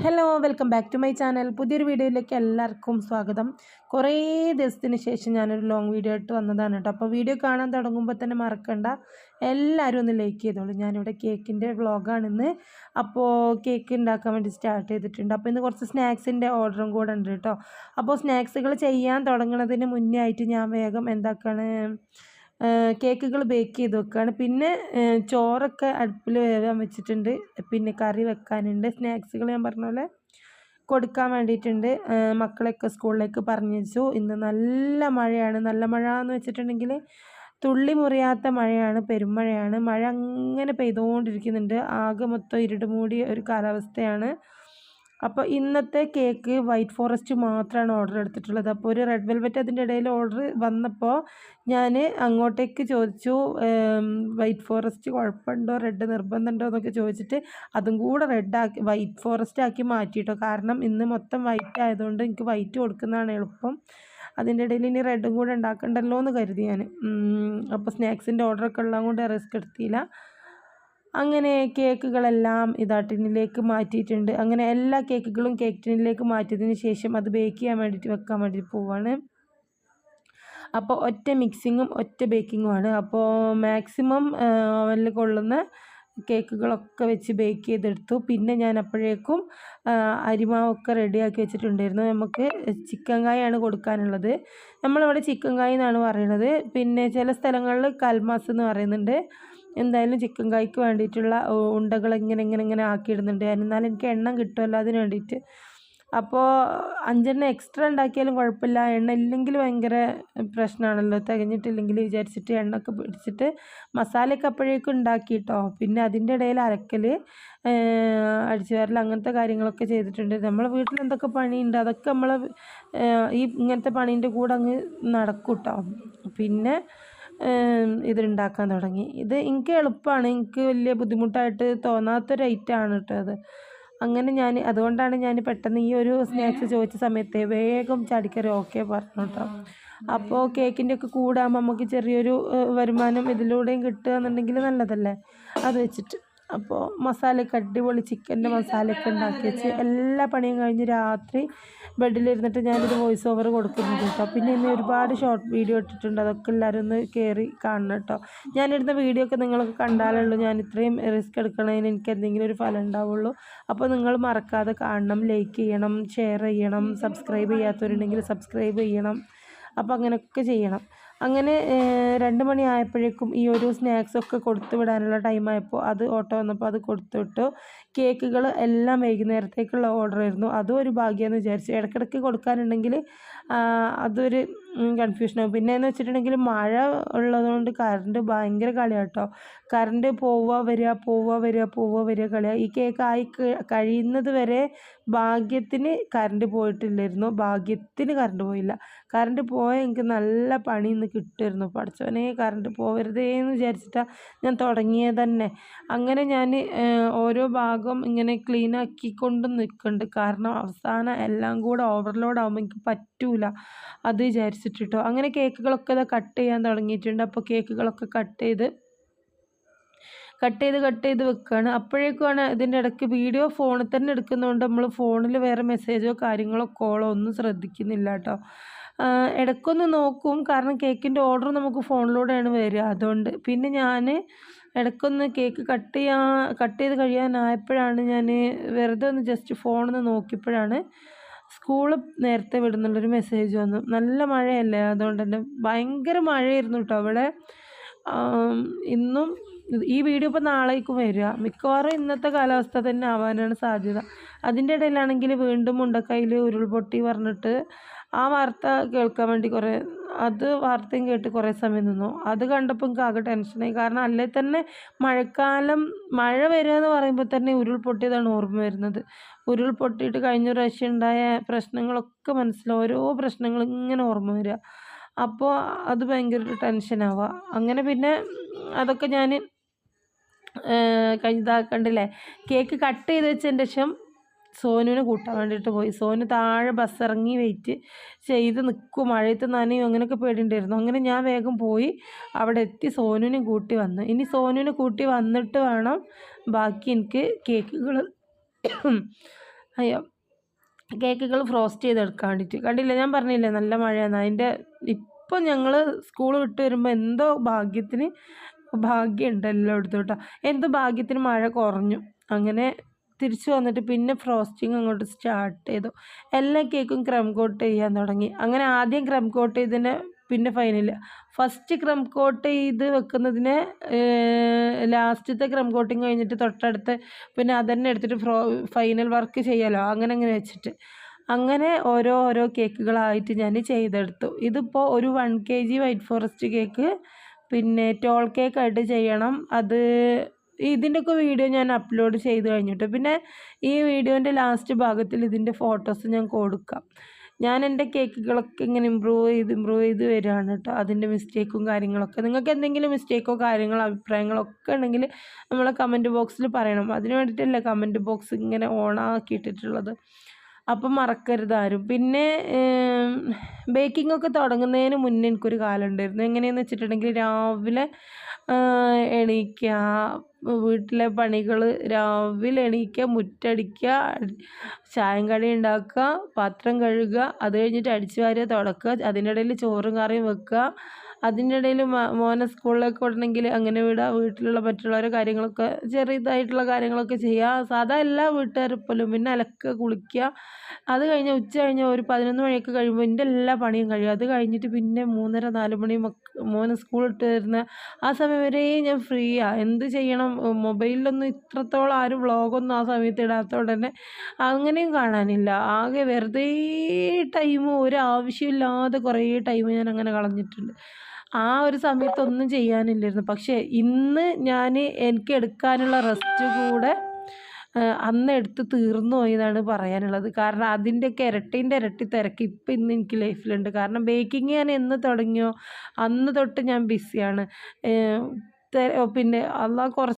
Hello welcome back to my channel. പുതിയൊരു വീഡിയോയിലേക്ക് എല്ലാവർക്കും സ്വാഗതം. കുറേ ദിവസത്തിന് ശേഷം ഞാനൊരു ലോങ് വീഡിയോ ആയിട്ട് വന്നതാണ് കേട്ടോ. അപ്പോൾ വീഡിയോ കാണാൻ തുടങ്ങുമ്പോൾ തന്നെ മറക്കണ്ട, എല്ലാവരും ഒന്ന് ലൈക്ക് ചെയ്തോളൂ. ഞാനിവിടെ കേക്കിൻ്റെ വ്ളോഗാണിന്ന്. അപ്പോൾ കേക്ക് ഉണ്ടാക്കാൻ വേണ്ടി സ്റ്റാർട്ട് ചെയ്തിട്ടുണ്ട്. അപ്പോൾ ഇന്ന് കുറച്ച് സ്നാക്സിൻ്റെ ഓർഡറും കൂടെ ഉണ്ട് കേട്ടോ. അപ്പോൾ സ്നാക്സുകൾ ചെയ്യാൻ തുടങ്ങുന്നതിന് മുന്നേ ആയിട്ട് ഞാൻ വേഗം എന്താക്കാണ്, കേക്കുകൾ ബേക്ക് ചെയ്ത് വെക്കുകയാണ്. പിന്നെ ചോറൊക്കെ അടുപ്പിൽ വേവാൻ വെച്ചിട്ടുണ്ട്. പിന്നെ കറി വെക്കാനുണ്ട്. സ്നാക്സുകൾ ഞാൻ പറഞ്ഞ പോലെ കൊടുക്കാൻ വേണ്ടിയിട്ടുണ്ട്. മക്കളെയൊക്കെ സ്കൂളിലേക്ക് പറഞ്ഞയച്ചു. ഇന്ന് നല്ല മഴയാണ്. നല്ല മഴ എന്ന് വെച്ചിട്ടുണ്ടെങ്കിൽ തുള്ളി മുറിയാത്ത മഴയാണ്, പെരുമഴയാണ്. മഴ അങ്ങനെ പെയ്തുകൊണ്ടിരിക്കുന്നുണ്ട്. ആകെ മൊത്തം ഇരുട് മൂടിയ ഒരു കാലാവസ്ഥയാണ്. അപ്പോൾ ഇന്നത്തെ കേക്ക് വൈറ്റ് ഫോറസ്റ്റ് മാത്രമാണ് ഓർഡർ എടുത്തിട്ടുള്ളത്. അപ്പോൾ ഒരു റെഡ് വെൽവെറ്റ് അതിൻ്റെ ഇടയിൽ ഓർഡർ വന്നപ്പോൾ ഞാൻ അങ്ങോട്ടേക്ക് ചോദിച്ചു, വൈറ്റ് ഫോറസ്റ്റ് കുഴപ്പമുണ്ടോ, റെഡ് നിർബന്ധമുണ്ടോ എന്നൊക്കെ ചോദിച്ചിട്ട് അതും കൂടെ റെഡാക്കി വൈറ്റ് ഫോറസ്റ്റ് ആക്കി മാറ്റിയിട്ടോ. കാരണം ഇന്ന് മൊത്തം വൈറ്റ് ആയതുകൊണ്ട് എനിക്ക് വൈറ്റ് കൊടുക്കുന്നതാണ് എളുപ്പം. അതിൻ്റെ ഇടയിൽ ഇനി റെഡും കൂടെ ഉണ്ടാക്കണ്ടല്ലോ എന്ന് കരുതി ഞാൻ. അപ്പോൾ സ്നാക്സിൻ്റെ ഓർഡറൊക്കെ ഉള്ളത് കൊണ്ട് റിസ്ക് എടുത്തില്ല. അങ്ങനെ കേക്കുകളെല്ലാം ഇതാ ടിന്നിലേക്ക് മാറ്റിയിട്ടുണ്ട്. അങ്ങനെ എല്ലാ കേക്കുകളും കേക്ക് ടിന്നിലേക്ക് മാറ്റിയതിന് ശേഷം അത് ബേക്ക് ചെയ്യാൻ വേണ്ടിയിട്ട് വെക്കാൻ വേണ്ടിയിട്ട് പോവാണ്. അപ്പോൾ ഒറ്റ മിക്സിങ്ങും ഒറ്റ ബേക്കിങ്ങുമാണ്. അപ്പോൾ മാക്സിമം ഓവനിൽ കൊള്ളുന്ന കേക്കുകളൊക്കെ വെച്ച് ബേക്ക് ചെയ്തെടുത്തു. പിന്നെ ഞാൻ അപ്പോഴേക്കും അരിമാവൊക്കെ റെഡിയാക്കി വെച്ചിട്ടുണ്ടായിരുന്നു. നമുക്ക് ചിക്കൻ കായാണ് കൊടുക്കാനുള്ളത്. നമ്മളിവിടെ ചിക്കൻ കായ എന്നാണ് പറയുന്നത്. പിന്നെ ചില സ്ഥലങ്ങളിൽ കൽമാസ് എന്ന് പറയുന്നുണ്ട്. എന്തായാലും ചിക്കൻ കായ്ക്ക് വേണ്ടിയിട്ടുള്ള ഉണ്ടകൾ ഇങ്ങനെ ആക്കിയിടുന്നുണ്ട്. എന്നാലും എനിക്ക് എണ്ണം കിട്ടുമല്ലോ അതിന് വേണ്ടിയിട്ട്. അപ്പോൾ 5 എക്സ്ട്രാ ഉണ്ടാക്കിയാലും കുഴപ്പമില്ല, എണ്ണ ഇല്ലെങ്കിൽ ഭയങ്കര പ്രശ്നമാണല്ലോ, തികഞ്ഞിട്ടില്ലെങ്കിൽ വിചാരിച്ചിട്ട് എണ്ണയൊക്കെ പിടിച്ചിട്ട് മസാലയൊക്കെ അപ്പോഴേക്കും ഉണ്ടാക്കിയിട്ടോ. പിന്നെ അതിൻ്റെ ഇടയിൽ അരക്കൽ, അടിച്ചു വാരൽ, അങ്ങനത്തെ കാര്യങ്ങളൊക്കെ ചെയ്തിട്ടുണ്ട്. നമ്മളെ വീട്ടിൽ എന്തൊക്കെ പണിയുണ്ട് അതൊക്കെ നമ്മൾ ഇങ്ങനത്തെ പണീൻ്റെ കൂടെ അങ്ങ് നടക്കും കേട്ടോ. പിന്നെ ഇതുണ്ടാക്കാൻ തുടങ്ങി. ഇത് എനിക്ക് എളുപ്പമാണ്, എനിക്ക് വലിയ ബുദ്ധിമുട്ടായിട്ട് തോന്നാത്തൊരു ഐറ്റമാണ് കേട്ടോ അത്. അങ്ങനെ അതുകൊണ്ടാണ് ഞാൻ പെട്ടെന്ന് ഈ ഒരു സ്നാക്സ് ചോദിച്ച സമയത്ത് വേഗം ചാടിക്കറി ഓക്കെ പറഞ്ഞു കേട്ടോ. അപ്പോൾ കേക്കിൻ്റെ ഒക്കെ കൂടാകുമ്പോൾ നമുക്ക് ചെറിയൊരു വരുമാനം ഇതിലൂടെയും കിട്ടുക എന്നുണ്ടെങ്കിൽ നല്ലതല്ലേ, അത് വെച്ചിട്ട്. അപ്പോൾ മസാലയൊക്കെ അടിപൊളി ചിക്കൻ്റെ മസാലയൊക്കെ ഉണ്ടാക്കി വെച്ച് എല്ലാ പണിയും കഴിഞ്ഞ് രാത്രി ബെഡിലിരുന്നിട്ട് ഞാനൊരു വോയിസ് ഓവർ കൊടുക്കുന്നുണ്ട് കേട്ടോ. പിന്നെ ഇന്ന് ഒരുപാട് ഷോർട്ട് വീഡിയോ ഇട്ടിട്ടുണ്ട്, അതൊക്കെ എല്ലാവരും ഒന്ന് കയറി കാണണം കേട്ടോ. ഞാനിടുന്ന വീഡിയോ ഒക്കെ നിങ്ങൾക്ക് കണ്ടാലുള്ളൂ ഞാൻ ഇത്രയും റിസ്ക് എടുക്കണതിന് എനിക്ക് എന്തെങ്കിലും ഒരു ഫലം ഉണ്ടാവുള്ളൂ. അപ്പോൾ നിങ്ങൾ മറക്കാതെ കാണണം, ലൈക്ക് ചെയ്യണം, ഷെയർ ചെയ്യണം, സബ്സ്ക്രൈബ് ചെയ്യാത്തവരുണ്ടെങ്കിൽ സബ്സ്ക്രൈബ് ചെയ്യണം. അപ്പോൾ അങ്ങനെയൊക്കെ ചെയ്യണം. അങ്ങനെ 2 മണി ആയപ്പോഴേക്കും ഈ ഒരു സ്നാക്സൊക്കെ കൊടുത്തു വിടാനുള്ള ടൈമായപ്പോൾ അത് ഓട്ടോ വന്നപ്പോൾ അത് കൊടുത്തു വിട്ടു. കേക്കുകൾ എല്ലാം വൈകുന്നേരത്തേക്കുള്ള ഓർഡർ ആയിരുന്നു. അതും ഒരു ഭാഗ്യമെന്ന് വിചാരിച്ചു. ഇടയ്ക്കിടയ്ക്ക് കൊടുക്കാനുണ്ടെങ്കിൽ അതൊരു കൺഫ്യൂഷനാകും. പിന്നെയെന്ന് വെച്ചിട്ടുണ്ടെങ്കിൽ മഴ ഉള്ളതുകൊണ്ട് കറണ്ട് ഭയങ്കര കളിയാണ് കേട്ടോ. കറണ്ട് പോവുക വരിക കളിയാണ്. ഈ കേക്ക് ആയി കഴിയുന്നത് വരെ ഭാഗ്യത്തിന് കറണ്ട് പോയിട്ടില്ലായിരുന്നു. ഭാഗ്യത്തിന് കറണ്ട് പോയില്ല. കറണ്ട് പോയാൽ എനിക്ക് നല്ല പണി ഇന്ന് കിട്ടുമായിരുന്നു. പഠിച്ചവനെ കറണ്ട് പോകരുതേ എന്ന് വിചാരിച്ചിട്ടാണ് ഞാൻ തുടങ്ങിയത് തന്നെ. അങ്ങനെ ഞാൻ ഓരോ ഭാഗം ഇങ്ങനെ ക്ലീൻ ആക്കിക്കൊണ്ട് നിൽക്കുന്നുണ്ട്. കാരണം അവസാനം എല്ലാം കൂടെ ഓവർലോഡ് ആകുമ്പോൾ എനിക്ക് പറ്റൂല അത് വിചാരിച്ചിട്ടോ. അങ്ങനെ കേക്കുകളൊക്കെ കട്ട് ചെയ്യാൻ തുടങ്ങിയിട്ടുണ്ട്. അപ്പോൾ കേക്കുകളൊക്കെ കട്ട് ചെയ്ത് വെക്കുകയാണ്. അപ്പോഴേക്കുമാണ് ഇതിൻ്റെ ഇടയ്ക്ക് വീഡിയോ ഫോണിൽ തന്നെ എടുക്കുന്നതുകൊണ്ട് നമ്മൾ ഫോണിൽ വേറെ മെസ്സേജോ കാര്യങ്ങളോ കോളോ ഒന്നും ശ്രദ്ധിക്കുന്നില്ല കേട്ടോ. ഇടയ്ക്കൊന്ന് നോക്കും, കാരണം കേക്കിൻ്റെ ഓർഡർ നമുക്ക് ഫോണിലൂടെയാണ് വരിക, അതുകൊണ്ട്. പിന്നെ ഞാൻ ഇടയ്ക്കൊന്ന് കേക്ക് കട്ട് ചെയ്ത് കഴിയാനായപ്പോഴാണ് ഞാൻ വെറുതെ ഒന്ന് ജസ്റ്റ് ഫോണിൽ നോക്കിയപ്പോഴാണ് സ്കൂള് നേരത്തെ വിടുന്നുള്ളൊരു മെസ്സേജ് വന്നു. നല്ല മഴയല്ലേ, അതുകൊണ്ട് തന്നെ ഭയങ്കര മഴയായിരുന്നു കേട്ടോ അവിടെ. ഇന്നും ഈ വീഡിയോ ഇപ്പോൾ നാളേക്കും വരിക, മിക്കവാറും ഇന്നത്തെ കാലാവസ്ഥ തന്നെ ആവാനാണ് സാധ്യത. അതിൻ്റെ ഇടയിലാണെങ്കിൽ വീണ്ടും മുണ്ടക്കൈയിൽ ഉരുൾപൊട്ടി പറഞ്ഞിട്ട് ആ വാർത്ത കേൾക്കാൻ വേണ്ടി വാർത്തയും കേട്ട് കുറേ സമയം നിന്നു. അത് കണ്ടപ്പോൾ എനിക്ക് ആകെ ടെൻഷനായി. കാരണം അല്ലേ തന്നെ മഴ വരിക എന്ന് പറയുമ്പോൾ തന്നെ ഉരുൾപൊട്ടിയതാണ് ഓർമ്മ വരുന്നത്. ഉരുൾപൊട്ടിയിട്ട് കഴിഞ്ഞ പ്രാവശ്യം ഉണ്ടായ പ്രശ്നങ്ങളൊക്കെ ഓരോ പ്രശ്നങ്ങൾ ഇങ്ങനെ ഓർമ്മ വരിക. അപ്പോൾ അത് ഭയങ്കര ടെൻഷനാവുക. അങ്ങനെ പിന്നെ അതൊക്കെ ഞാൻ കണ്ടില്ലേ, കേക്ക് കട്ട് ചെയ്ത് വെച്ചതിന് ശേഷം സോനുവിനെ കൂട്ടാൻ വേണ്ടിയിട്ട് പോയി. സോനു താഴെ ബസ് ഇറങ്ങി വെയിറ്റ് ചെയ്ത് നിൽക്കും, മഴയത്ത് നനയും, അങ്ങനെയൊക്കെ പേടിയുണ്ടായിരുന്നു. അങ്ങനെ ഞാൻ വേഗം പോയി അവിടെ എത്തി സോനുവിനെ കൂട്ടി വന്നു. ഇനി സോനുവിനെ കൂട്ടി വന്നിട്ട് വേണം ബാക്കി എനിക്ക് കേക്കുകൾ അയ്യോ കേക്കുകൾ ഫ്രോസ്റ്റ് ചെയ്തെടുക്കാൻ വേണ്ടിയിട്ട്. കണ്ടില്ലേ, ഞാൻ പറഞ്ഞില്ലേ നല്ല മഴയാണ്. അതിൻ്റെ ഇപ്പം ഞങ്ങൾ സ്കൂൾ വിട്ട് വരുമ്പോൾ എന്തോ ഭാഗ്യത്തിന് ഭാഗ്യമുണ്ട് എല്ലായിടത്തും കേട്ടോ. എന്തോ ഭാഗ്യത്തിന് മഴ കുറഞ്ഞു. അങ്ങനെ തിരിച്ചു വന്നിട്ട് പിന്നെ ഫ്രോസ്റ്റിങ് അങ്ങോട്ട് സ്റ്റാർട്ട് ചെയ്തു. എല്ലാ കേക്കും ക്രം കോട്ട് ചെയ്യാൻ തുടങ്ങി. അങ്ങനെ ആദ്യം ക്രം കോട്ട് ചെയ്തതിന് പിന്നെ ഫൈനൽ ഫസ്റ്റ് ക്രം കോട്ട് ചെയ്ത് വെക്കുന്നതിന് ലാസ്റ്റത്തെ ക്രം കോട്ടിങ് കഴിഞ്ഞിട്ട് തൊട്ടടുത്ത് പിന്നെ അതന്നെ എടുത്തിട്ട് ഫൈനൽ വർക്ക് ചെയ്യാമല്ലോ, അങ്ങനെ വെച്ചിട്ട് അങ്ങനെ ഓരോ കേക്കുകളായിട്ട് ഞാൻ ചെയ്തെടുത്തു. ഇതിപ്പോൾ ഒരു 1 kg വൈറ്റ് ഫോറസ്റ്റ് കേക്ക് പിന്നെ ടോൾ കേക്കായിട്ട് ചെയ്യണം. അത് ഇതിൻ്റെയൊക്കെ വീഡിയോ ഞാൻ അപ്ലോഡ് ചെയ്ത് കഴിഞ്ഞിട്ട് പിന്നെ ഈ വീഡിയോൻ്റെ ലാസ്റ്റ് ഭാഗത്തിൽ ഇതിൻ്റെ ഫോട്ടോസ് ഞാൻ കൊടുക്കാം. ഞാൻ എൻ്റെ കേക്കുകളൊക്കെ ഇങ്ങനെ ഇമ്പ്രൂവ് ചെയ്ത് വരികയാണ് കേട്ടോ. അതിൻ്റെ മിസ്റ്റേക്കും കാര്യങ്ങളൊക്കെ നിങ്ങൾക്ക് എന്തെങ്കിലും മിസ്റ്റേക്കോ കാര്യങ്ങളോ അഭിപ്രായങ്ങളോ ഒക്കെ ഉണ്ടെങ്കിൽ നമ്മളെ കമൻറ്റ് ബോക്സിൽ പറയണം. അതിന് വേണ്ടിയിട്ടല്ലേ കമൻറ്റ് ബോക്സ് ഇങ്ങനെ ഓണാക്കിയിട്ടിട്ടുള്ളത്. അപ്പം മറക്കരുത് ആരും. പിന്നെ ബേക്കിംഗ് ഒക്കെ തുടങ്ങുന്നതിന് മുന്നേ എനിക്കൊരു കാലം ഉണ്ടായിരുന്നു. എങ്ങനെയെന്ന് വെച്ചിട്ടുണ്ടെങ്കിൽ രാവിലെ എണീക്കുക, വീട്ടിലെ പണികൾ രാവിലെ എണീക്കുക, മുറ്റടിക്കുക, ചായയും കടി ഉണ്ടാക്കുക, പാത്രം കഴുകുക, അത് കഴിഞ്ഞിട്ട് അടിച്ചു വാരുക, തുടക്കുക, അതിൻ്റെ ഇടയിൽ ചോറും കറിയും വെക്കുക, അതിൻ്റെ ഇടയിൽ മോനെ സ്കൂളിലേക്ക് വിടണമെങ്കിൽ അങ്ങനെ വിടുക, വീട്ടിലുള്ള മറ്റുള്ളവരെ കാര്യങ്ങളൊക്കെ ചെറിയതായിട്ടുള്ള കാര്യങ്ങളൊക്കെ ചെയ്യുക, സാധാ എല്ലാ വീട്ടുകാരെപ്പോലും. പിന്നെ അലക്കുക, കുളിക്കുക, അത് കഴിഞ്ഞ് ഉച്ച കഴിഞ്ഞ് ഒരു 11 മണിയൊക്കെ കഴിയുമ്പോൾ എൻ്റെ എല്ലാ പണിയും കഴിയും. അത് കഴിഞ്ഞിട്ട് പിന്നെ 3:30 4 മണി മോന് സ്കൂളിട്ട് വരുന്ന ആ സമയം വരെ ഞാൻ ഫ്രീയാണ്. എന്ത് ചെയ്യണം, മൊബൈലിലൊന്നും ഇത്രത്തോളം ആരും വ്ളോഗൊന്നും ആ സമയത്ത് ഇടാത്തതുകൊണ്ട് തന്നെ അങ്ങനെയും കാണാനില്ല. ആകെ വെറുതെ ടൈം, ഒരു ആവശ്യമില്ലാതെ കുറേ ടൈം ഞാൻ അങ്ങനെ കളഞ്ഞിട്ടുണ്ട്. ആ ഒരു സമയത്തൊന്നും ചെയ്യാനില്ലായിരുന്നു. പക്ഷേ ഇന്ന് ഞാൻ എനിക്ക് എടുക്കാനുള്ള റെസ്റ്റ് കൂടെ അന്ന് എടുത്ത് തീർന്നു പോയതാണ് പറയാനുള്ളത്. കാരണം അതിൻ്റെയൊക്കെ ഇരട്ടി തിരക്ക് ഇപ്പം ഇന്ന് എനിക്ക് ലൈഫിലുണ്ട്. കാരണം ബേക്കിംഗ് ഞാൻ എന്ന് തുടങ്ങിയോ അന്ന് തൊട്ട് ഞാൻ ബിസിയാണ്. പിന്നെ അള്ളാഹ്